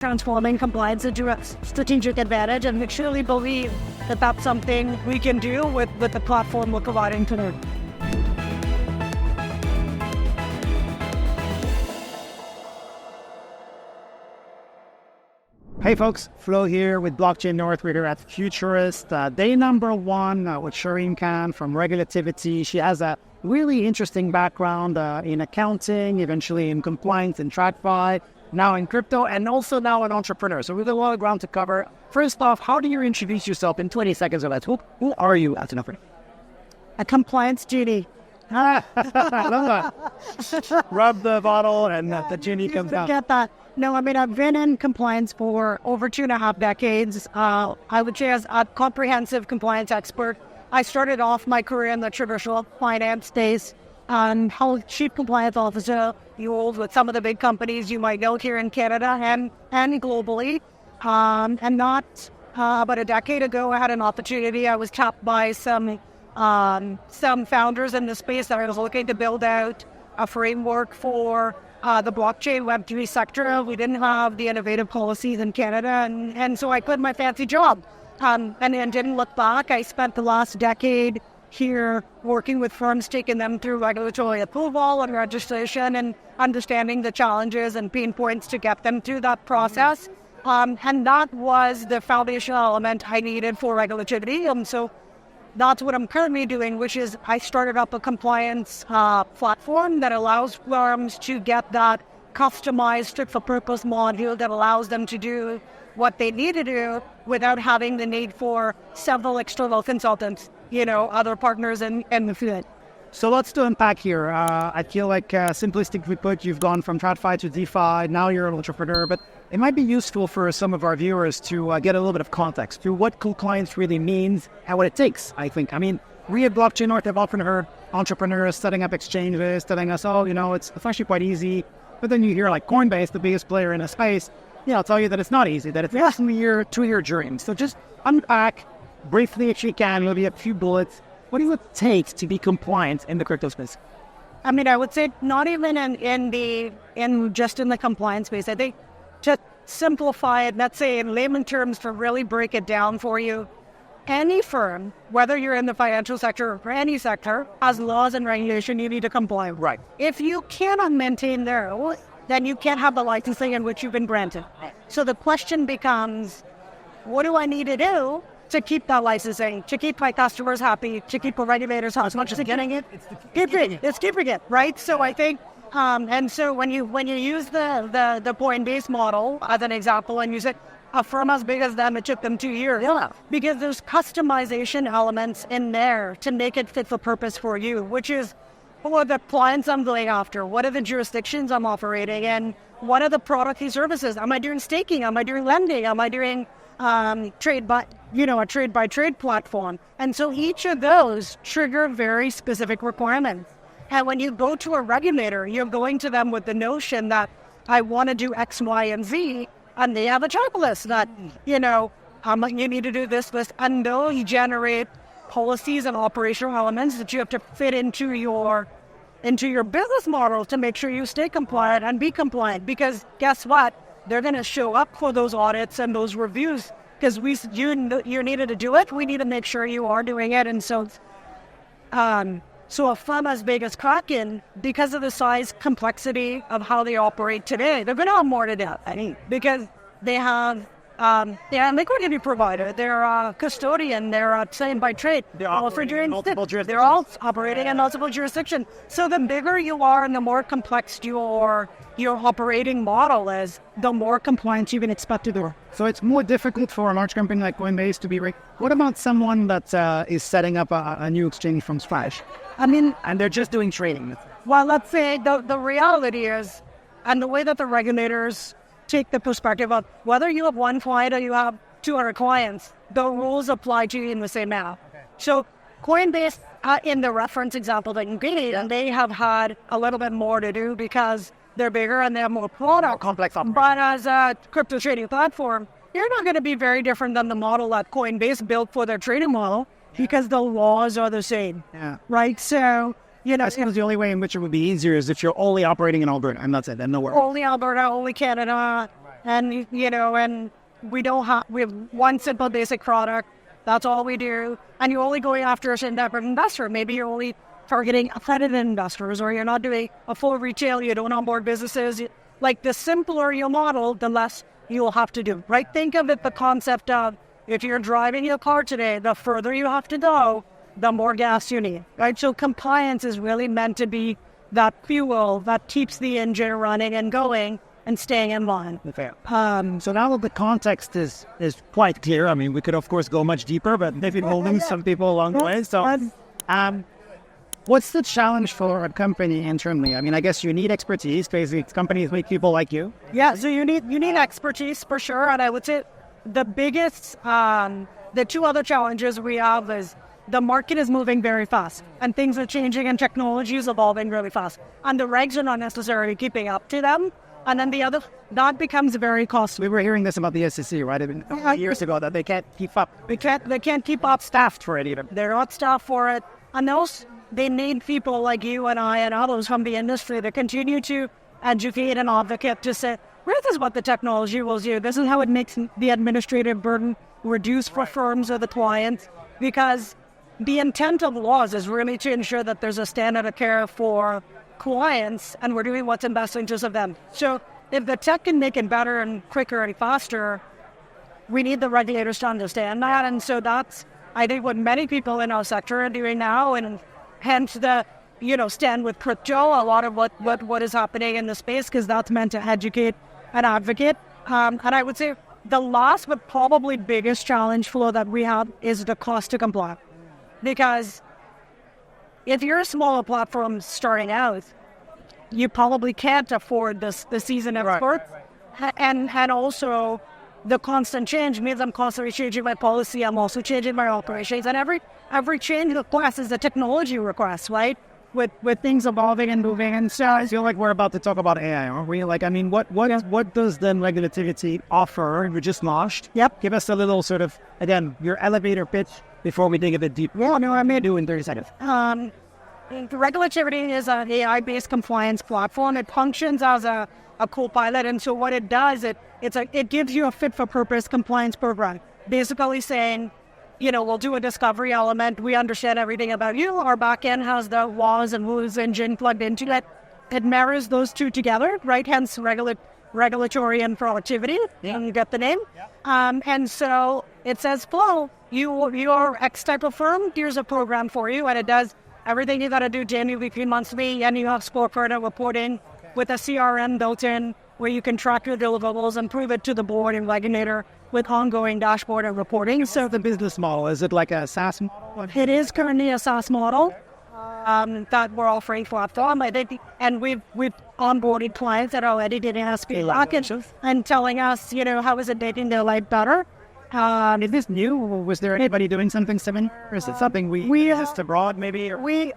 transforming compliance into a strategic advantage, and we truly believe that that's something we can do with the platform we're providing today. Hey folks, Flo here with Blockchain North. We're here at Futurist. Day number one with Sheereen Khan from Regulativity. She has a really interesting background in accounting, eventually in compliance and TradFi, now in crypto, and also now an entrepreneur. So we have a lot of ground to cover. First off, how do you introduce yourself in 20 seconds or less? Who are you as an entrepreneur? A compliance genie. I love that. Rub the bottle and the genie comes out. Get that. No, I mean, I've been in compliance for over 2.5 decades. I would say as a comprehensive compliance expert. I started off my career in the traditional finance space. Held chief compliance officer roles with some of the big companies you might know here in Canada and globally. And not about a decade ago, I had an opportunity. I was tapped by some founders in the space that I was looking to build out a framework for the blockchain Web3 sector. We didn't have the innovative policies in Canada, and so I quit my fancy job and didn't look back. I spent the last decade here working with firms, taking them through regulatory approval and registration and understanding the challenges and pain points to get them through that process. And that was the foundational element I needed for Regulativity. So that's what I'm currently doing, which is I started up a compliance platform that allows firms to get that customized fit-for-purpose module that allows them to do what they need to do without having the need for several external consultants, other partners in the field. So lots to unpack here. I feel like simplistically put, you've gone from TradFi to DeFi, now you're an entrepreneur, but it might be useful for some of our viewers to get a little bit of context to what compliance really means and what it takes, I think. I mean, we at Blockchain North have often heard entrepreneurs setting up exchanges, telling us, it's actually quite easy. But then you hear like Coinbase, the biggest player in a space, tell you that it's not easy, that it's a 2-year dream. So just unpack briefly, if you can, maybe a few bullets. What does it take to be compliant in the crypto space? I mean, I would say not even in the compliance space. I think to simplify it, let's say in layman terms, to really break it down for you, any firm, whether you're in the financial sector or any sector, has laws and regulation you need to comply with. Right. If you cannot maintain those, then you can't have the licensing in which you've been granted. So the question becomes, what do I need to do to keep that licensing, to keep my customers happy, to keep the regulators happy? As much as getting it, it's keeping it, right? So I think, and so when you use the Coinbase model as an example, and you said a firm as big as them, it took them 2 years. Yeah. Because there's customization elements in there to make it fit for purpose for you, which is who are the clients I'm going after? What are the jurisdictions I'm operating in? What are the products and services? Am I doing staking? Am I doing lending? Am I doing a trade by trade platform? And so each of those trigger very specific requirements. And when you go to a regulator, you're going to them with the notion that I want to do X, Y, and Z, and they have a checklist that, you need to do this, and they'll generate policies and operational elements that you have to fit into your business model to make sure you stay compliant and be compliant. Because guess what? They're going to show up for those audits and those reviews because you needed to do it. We need to make sure you are doing it. And so, so a firm as big as Kraken, because of the size, complexity of how they operate today, they're going to have more to do because they have a liquidity provider, they're a custodian, they're a same by trade. They're operating in multiple jurisdictions. They're all operating in multiple jurisdictions. So the bigger you are and the more complex your operating model is, the more compliance you can expect to do. So it's more difficult for a large company like Coinbase to be What about someone that is setting up a new exchange from scratch? And they're just doing trading. Well, let's say the reality is, and the way that the regulators take the perspective of whether you have one client or you have 200 clients, the rules apply to you in the same manner. Okay. So Coinbase, in the reference example that you gave, and they have had a little bit more to do because they're bigger and they have more product. Complex operations. But as a crypto trading platform, you're not going to be very different than the model that Coinbase built for their trading model because the laws are the same. Yeah. Right? So, I suppose the only way in which it would be easier is if you're only operating in Alberta, and that's it, and nowhere. Only Alberta, only Canada. And, and we have one simple basic product. That's all we do. And you're only going after a type of investor. Maybe you're only targeting accredited investors, or you're not doing a full retail, you don't onboard businesses. Like, the simpler your model, the less you'll have to do, right? Think of it, the concept of, if you're driving your car today, the further you have to go, the more gas you need, right? So compliance is really meant to be that fuel that keeps the engine running and going and staying in line. Okay. So now that the context is quite clear, I mean, we could, of course, go much deeper, but maybe we'll lose some people along the way. So what's the challenge for a company internally? I mean, I guess you need expertise. Basically, companies need people like you. Yeah, so you need expertise for sure. And I would say the biggest, the two other challenges we have is the market is moving very fast and things are changing and technology is evolving really fast. And the regs are not necessarily keeping up to them. And then the other, that becomes very costly. We were hearing this about the SEC, right? I mean, a few years ago, that they can't keep up. They can't keep up. Staffed for it even. They're not staffed for it. And they need people like you and I and others from the industry to continue to educate and advocate to say, this is what the technology will do. This is how it makes the administrative burden reduced for firms or the clients. Because the intent of laws is really to ensure that there's a standard of care for clients and we're doing what's in best interest of them. So if the tech can make it better and quicker and faster, we need the regulators to understand that. And so that's, I think, what many people in our sector are doing now, and hence the, stand with crypto, a lot of what is happening in the space, because that's meant to educate and advocate. And I would say the last but probably biggest challenge flow that we have is the cost to comply. Because if you're a smaller platform starting out, you probably can't afford the seasoned experts. Right. And also the constant change means I'm constantly changing my policy. I'm also changing my operations. And every change request is a technology request, right? With things evolving and moving. And so I feel like we're about to talk about AI, aren't we? Like, I mean, what does then Regulativity offer? We just launched. Yep. Give us a little sort of, again, your elevator pitch before we dig a bit deeper. Yeah, no, I mean, do in 30 seconds. Regulativity is an AI-based compliance platform. It functions as a co-pilot, and so what it does, it gives you a fit-for-purpose compliance program. Basically saying, we'll do a discovery element. We understand everything about you. Our backend has the laws and rules engine plugged into it. It marries those two together, right? Hence regulatory and productivity. Yeah. You get the name. Yeah. And so it says, Flo, you're X type of firm. Here's a program for you, and it does everything you got to do daily, weekly, monthly, and you have scorecard and reporting with a CRM built in where you can track your deliverables and prove it to the board and regulator with ongoing dashboard and reporting. So the business model, is it like a SaaS model? It is currently a SaaS model that we're offering platform. I think, and we've onboarded clients that are already getting us feedback and telling us, how is it making their life better. Is this new? Was there anybody doing something similar? Or is it something we exist abroad maybe? Or? We,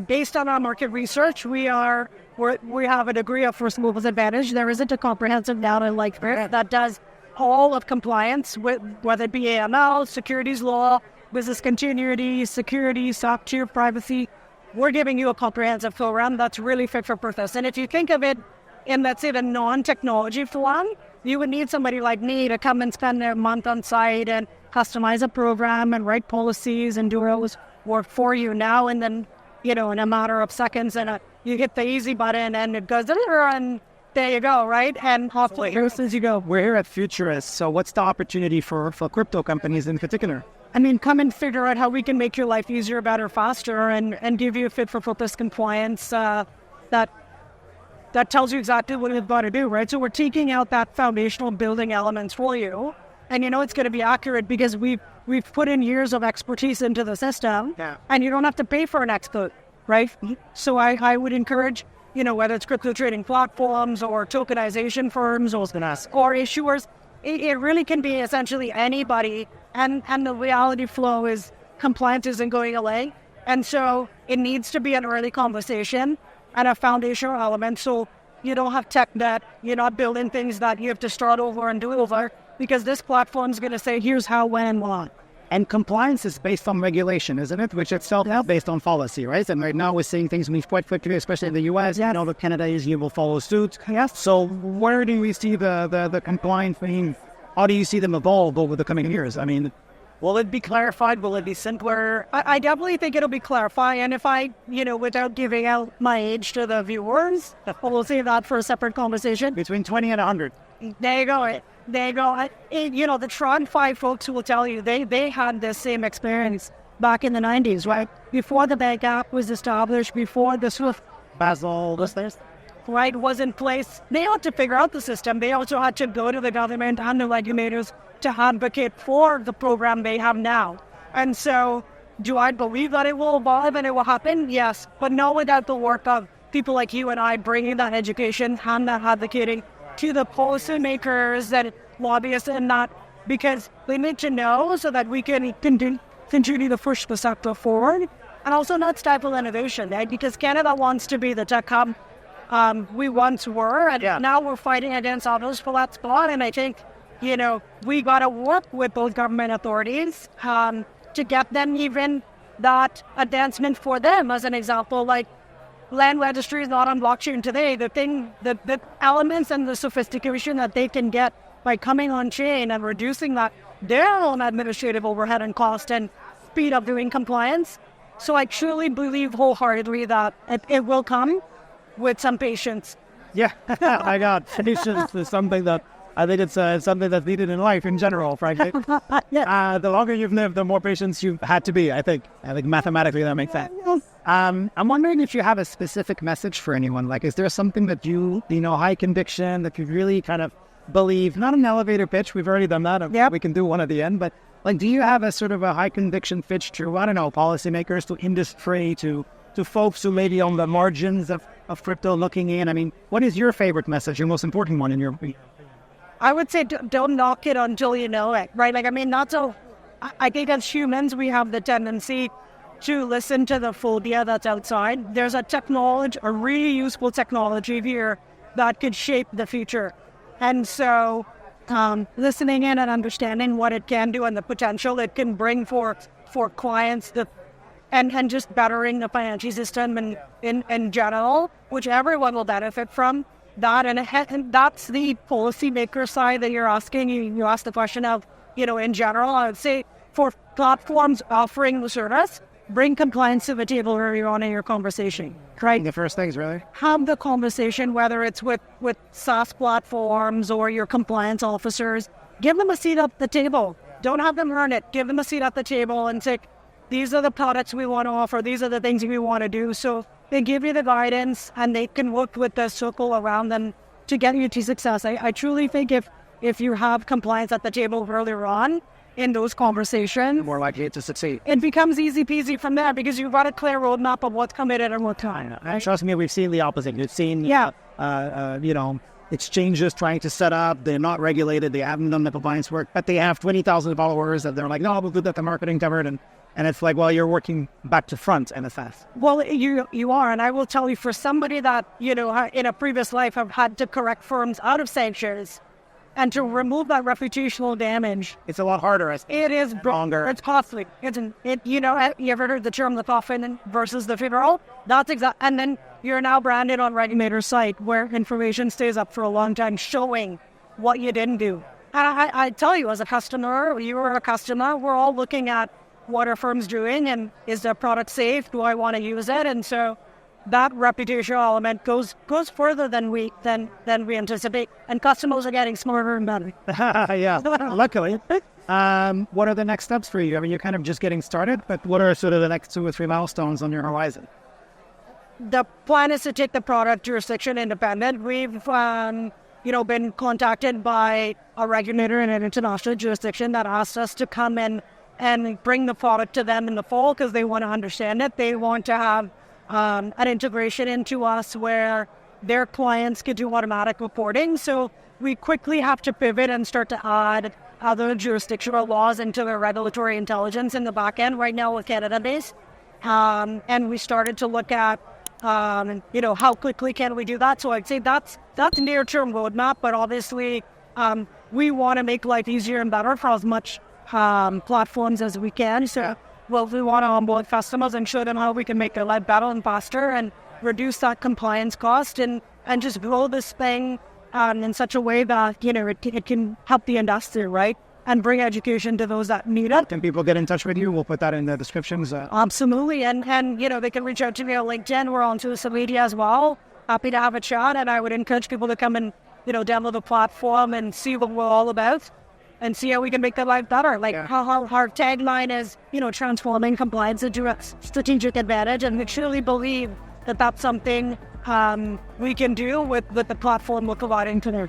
based on our market research, we have a degree of first mover's advantage. There isn't a comprehensive data like that does all of compliance, whether it be AML, securities law, business continuity, security, SOC 2, privacy. We're giving you a comprehensive program that's really fit for purpose. And if you think of it in, let's say, the non-technology form, you would need somebody like me to come and spend a month on site and customize a program and write policies and do all this work for you now. And then, in a matter of seconds, and you hit the easy button and it goes, and there you go, right? And hopefully, as you go. We're here at Futurists, so what's the opportunity for crypto companies in particular? I mean, come and figure out how we can make your life easier, better, faster, and give you a fit-for-purpose compliance that tells you exactly what you've got to do, right? So we're taking out that foundational building elements for you. And it's going to be accurate because we've put in years of expertise into the system. Yeah. And you don't have to pay for an expert, right? Mm-hmm. So I would encourage, whether it's crypto trading platforms or tokenization firms or issuers, it really can be essentially anybody. And the reality flow is compliance isn't going away. And so it needs to be an early conversation and a foundational element, so you don't have tech debt, you're not building things that you have to start over and do over, because this platform is going to say, here's how, when, and why. And compliance is based on regulation, isn't it? Which itself is based on policy, right? And right now we're seeing things move quite quickly, especially in the US. Yes. You know, that Canada usually will follow suit. Yes. So where do we see the compliance thing? How do you see them evolve over the coming years? I mean, will it be clarified? Will it be simpler? I definitely think it'll be clarified. And if I, without giving out my age to the viewers, we'll save that for a separate conversation. Between 20 and 100. There you go. There you go. The Tron 5 folks will tell you they had the same experience back in the 90s, right? Before the Bank Act was established, before the SWIFT Basel, right, was in place. They had to figure out the system. They also had to go to the government and the regulators to advocate for the program they have now. And so, do I believe that it will evolve and it will happen? Yes, but not without the work of people like you and I bringing that education and that advocating to the policymakers and lobbyists and that, because they need to know so that we can continue to push the sector forward and also not stifle innovation, right? Because Canada wants to be the tech hub we once were, and now we're fighting against others for that spot. And I think, we got to work with those government authorities to get them even that advancement for them. As an example, like land registry is not on blockchain today. The elements and the sophistication that they can get by coming on chain and reducing their own administrative overhead and cost and speed of doing compliance. So I truly believe wholeheartedly that it will come with some patience. Yeah, my God, patience is something that I think it's something that's needed in life in general, frankly. The longer you've lived, the more patience you've had to be, I think. I think mathematically that makes sense. I'm wondering if you have a specific message for anyone. Like, is there something that high conviction, that you really kind of believe, not an elevator pitch, we've already done that, we can do one at the end, but like, do you have a sort of a high conviction pitch to, I don't know, policymakers, to industry, to folks who may be on the margins of crypto looking in? I mean, what is your favorite message, your most important one in your opinion? I would say don't knock it until you know it, right? Like, I mean, not so... I think as humans, we have the tendency to listen to the phobia that's outside. There's a really useful technology here that could shape the future. And so listening in and understanding what it can do and the potential it can bring for clients and just bettering the financial system in general, which everyone will benefit from. That and that's the policymaker side that you're asking. You asked the question of, in general, I would say for platforms offering the service, bring compliance to the table early on in your conversation, right? The first things, really. Have the conversation, whether it's with SaaS platforms or your compliance officers. Give them a seat at the table. Don't have them earn it. Give them a seat at the table and say, these are the products we want to offer. These are the things we want to do. So they give you the guidance and they can work with the circle around them to get you to success. I truly think if you have compliance at the table earlier on in those conversations, more likely to succeed. It becomes easy peasy from there because you've got a clear roadmap of what's committed and what time. Right? Trust me, we've seen the opposite. We've seen, exchanges trying to set up. They're not regulated. They haven't done the compliance work, but they have 20,000 followers and they're like, no, we'll do that. The marketing covered. And it's like, well, you're working back to front in a sense. Well, you are. And I will tell you, for somebody that, in a previous life have had to correct firms out of sanctions and to remove that reputational damage. It's a lot harder. It is longer. It's costly. You ever heard the term the coffin versus the funeral? That's exact. And then you're now branded on regulator's site where information stays up for a long time showing what you didn't do. And I tell you, as a customer, you were a customer, we're all looking at what are firms doing and is their product safe? Do I want to use it? And so that reputational element goes further than we anticipate. And customers are getting smarter and better. Yeah, luckily. What are the next steps for you? I mean, you're kind of just getting started, but what are sort of the next 2 or 3 milestones on your horizon? The plan is to take the product jurisdiction independent. We've been contacted by a regulator in an international jurisdiction that asked us to come in and bring the product to them in the fall because they want to understand it. They want to have an integration into us where their clients can do automatic reporting. So we quickly have to pivot and start to add other jurisdictional laws into their regulatory intelligence in the back end right now with Canada-based. And we started to look at, how quickly can we do that? So I'd say that's near-term roadmap, but obviously we want to make life easier and better for as much platforms as we can. So, well, we want to onboard customers and show them how we can make their life better and faster and reduce that compliance cost and just grow this thing in such a way that, it can help the industry, right? And bring education to those that need it. Can people get in touch with you? We'll put that in the descriptions. Absolutely. And they can reach out to me on LinkedIn. We're on social media as well. Happy to have a chat. And I would encourage people to come and, download the platform and see what we're all about and see how we can make their life better. How our tagline is, transforming compliance into a strategic advantage. And we truly believe that that's something we can do with the platform we're providing today.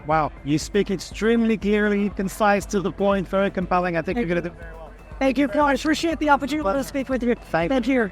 Wow, you speak extremely clearly, concise, to the point, very compelling. I think you're going to do very well. Thank you, Paul. I appreciate the opportunity to speak with you. Thank you.